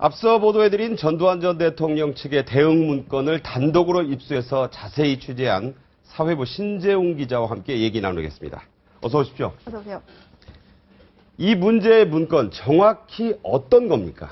앞서 보도해드린 전두환 전 대통령 측의 대응 문건을 단독으로 입수해서 자세히 취재한 사회부 신재웅 기자와 함께 얘기 나누겠습니다. 어서 오십시오. 어서 오세요. 이 문제의 문건 정확히 어떤 겁니까?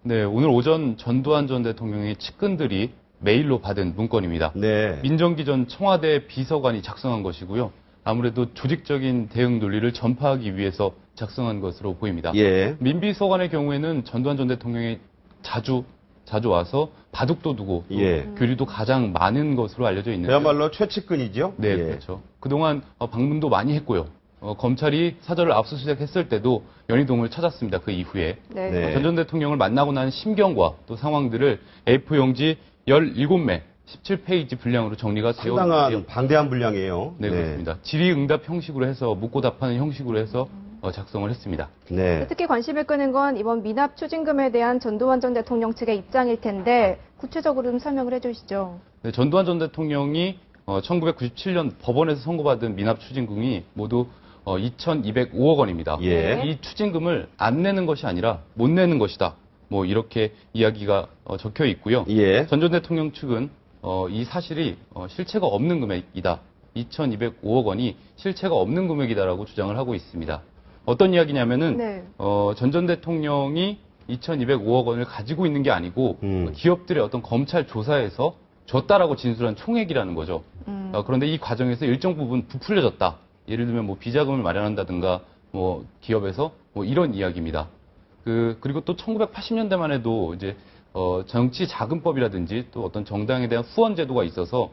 네, 오늘 오전 전두환 전 대통령의 측근들이 메일로 받은 문건입니다. 네. 민정기 전 청와대 비서관이 작성한 것이고요. 아무래도 조직적인 대응 논리를 전파하기 위해서 작성한 것으로 보입니다. 예. 민비서관의 경우에는 전두환 전 대통령이 자주 와서 바둑도 두고 또 예. 교류도 가장 많은 것으로 알려져 있는데 그야말로 최측근이죠? 네, 예. 그렇죠. 그동안 방문도 많이 했고요. 검찰이 사저를 압수수색했을 때도 연희동을 찾았습니다. 그 이후에. 네. 네. 전 전 대통령을 만나고 난 심경과 또 상황들을 A4용지 17매 17페이지 분량으로 정리가 되어 상당한 있는데요. 방대한 분량이에요. 네, 그렇습니다. 질의응답 형식으로 해서 묻고 답하는 형식으로 해서 작성을 했습니다. 네. 특히 관심을 끄는 건 이번 미납 추징금에 대한 전두환 전 대통령 측의 입장일 텐데 구체적으로 좀 설명을 해주시죠. 네, 전두환 전 대통령이 1997년 법원에서 선고받은 미납 추징금이 모두 2,205억 원입니다. 예. 이 추징금을 안 내는 것이 아니라 못 내는 것이다. 뭐 이렇게 이야기가 적혀 있고요. 예. 전 전 대통령 측은 이 사실이 실체가 없는 금액이다. 2,205억 원이 실체가 없는 금액이다라고 주장을 하고 있습니다. 어떤 이야기냐면은 네. 전 전 대통령이 2,205억 원을 가지고 있는 게 아니고 기업들의 어떤 검찰 조사에서 줬다라고 진술한 총액이라는 거죠. 그런데 이 과정에서 일정 부분 부풀려졌다. 예를 들면 뭐 비자금을 마련한다든가 뭐 기업에서 뭐 이런 이야기입니다. 그리고 또 1980년대만 해도 이제 정치 자금법이라든지 또 어떤 정당에 대한 후원 제도가 있어서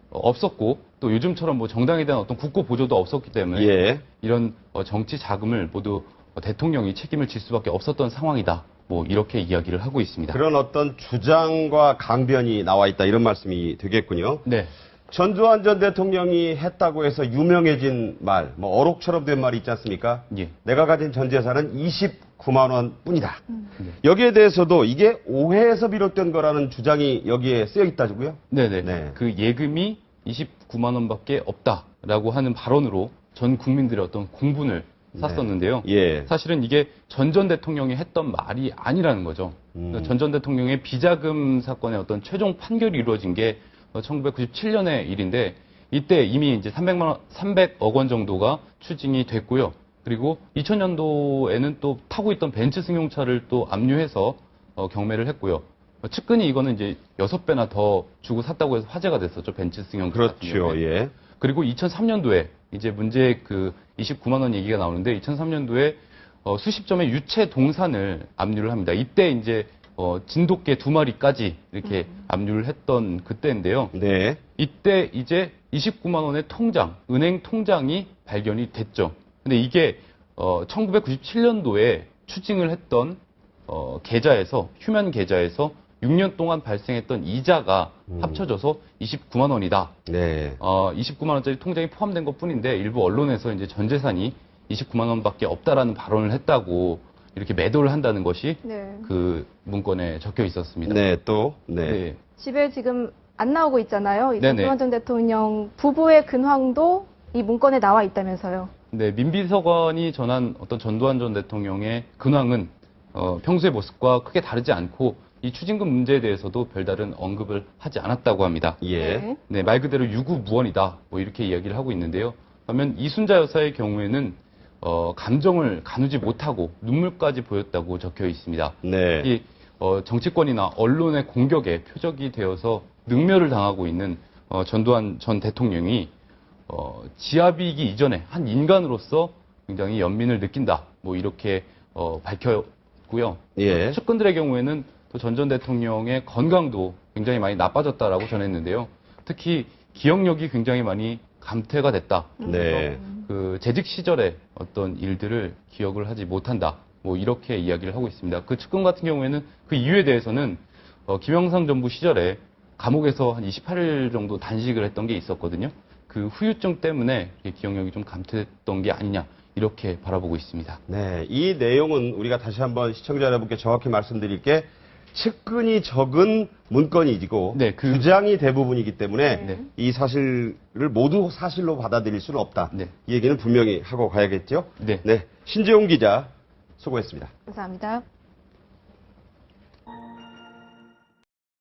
없었고 또 요즘처럼 뭐 정당에 대한 어떤 국고 보조도 없었기 때문에 예. 이런 정치 자금을 모두 대통령이 책임을 질 수밖에 없었던 상황이다. 뭐 이렇게 이야기를 하고 있습니다. 그런 어떤 주장과 강변이 나와 있다 이런 말씀이 되겠군요. 네. 전두환 전 대통령이 했다고 해서 유명해진 말, 뭐 어록처럼 된 말이 있지 않습니까? 예. 내가 가진 전 재산은 29만 원 뿐이다. 여기에 대해서도 이게 오해에서 비롯된 거라는 주장이 여기에 쓰여 있다고요? 네네. 네. 그 예금이 29만 원밖에 없다라고 하는 발언으로 전 국민들의 어떤 공분을 샀었는데요. 예. 사실은 이게 전 전 대통령이 했던 말이 아니라는 거죠. 전 전 대통령의 비자금 사건의 어떤 최종 판결이 이루어진 게 1997년의 일인데 이때 이미 이제 300억 원 정도가 추징이 됐고요. 그리고 2000년도에는 또 타고 있던 벤츠 승용차를 또 압류해서 경매를 했고요. 측근이 이거는 이제 6배나 더 주고 샀다고 해서 화제가 됐었죠. 벤츠 승용차. 같은 그렇죠. 경우에. 예. 그리고 2003년도에 이제 문제의 그 29만 원 얘기가 나오는데 2003년도에 수십 점의 유체 동산을 압류를 합니다. 이때 이제 진돗개 2마리까지 이렇게 압류를 했던 그때인데요. 네. 이때 이제 29만 원의 통장, 은행 통장이 발견이 됐죠. 근데 이게 1997년도에 추징을 했던 계좌에서 휴면 계좌에서 6년 동안 발생했던 이자가 합쳐져서 29만 원이다. 네. 29만 원짜리 통장이 포함된 것뿐인데 일부 언론에서 이제 전 재산이 29만 원밖에 없다라는 발언을 했다고 이렇게 매도를 한다는 것이 네. 그 문건에 적혀 있었습니다. 네, 또. 네. 네. 집에 지금 안 나오고 있잖아요. 이 네네. 전두환 전 대통령 부부의 근황도 이 문건에 나와 있다면서요. 네, 민비서관이 전한 어떤 전두환 전 대통령의 근황은 평소의 모습과 크게 다르지 않고 이 추징금 문제에 대해서도 별다른 언급을 하지 않았다고 합니다. 예. 네. 네, 말 그대로 유구무원이다. 뭐 이렇게 이야기를 하고 있는데요. 반면 이순자 여사의 경우에는 감정을 가누지 못하고 눈물까지 보였다고 적혀 있습니다. 네. 이 정치권이나 언론의 공격에 표적이 되어서 능멸을 당하고 있는 전두환 전 대통령이 지아비이기 이전에 한 인간으로서 굉장히 연민을 느낀다. 뭐 이렇게 밝혔고요. 예. 측근들의 경우에는 또 전 전 대통령의 건강도 굉장히 많이 나빠졌다라고 전했는데요. 특히 기억력이 굉장히 많이 감퇴가 됐다. 네. 그 재직 시절의 어떤 일들을 기억을 하지 못한다. 뭐 이렇게 이야기를 하고 있습니다. 그 측근 같은 경우에는 그 이유에 대해서는 김영삼 정부 시절에 감옥에서 한 28일 정도 단식을 했던 게 있었거든요. 그 후유증 때문에 기억력이 좀 감퇴했던 게 아니냐 이렇게 바라보고 있습니다. 네. 이 내용은 우리가 다시 한번 시청자 여러분께 정확히 말씀드릴게 측근이 적은 문건이고 네, 주장이 대부분이기 때문에 네. 이 사실을 모두 사실로 받아들일 수는 없다. 네. 이 얘기는 분명히 하고 가야겠죠. 네. 네. 신재용 기자 수고했습니다. 감사합니다.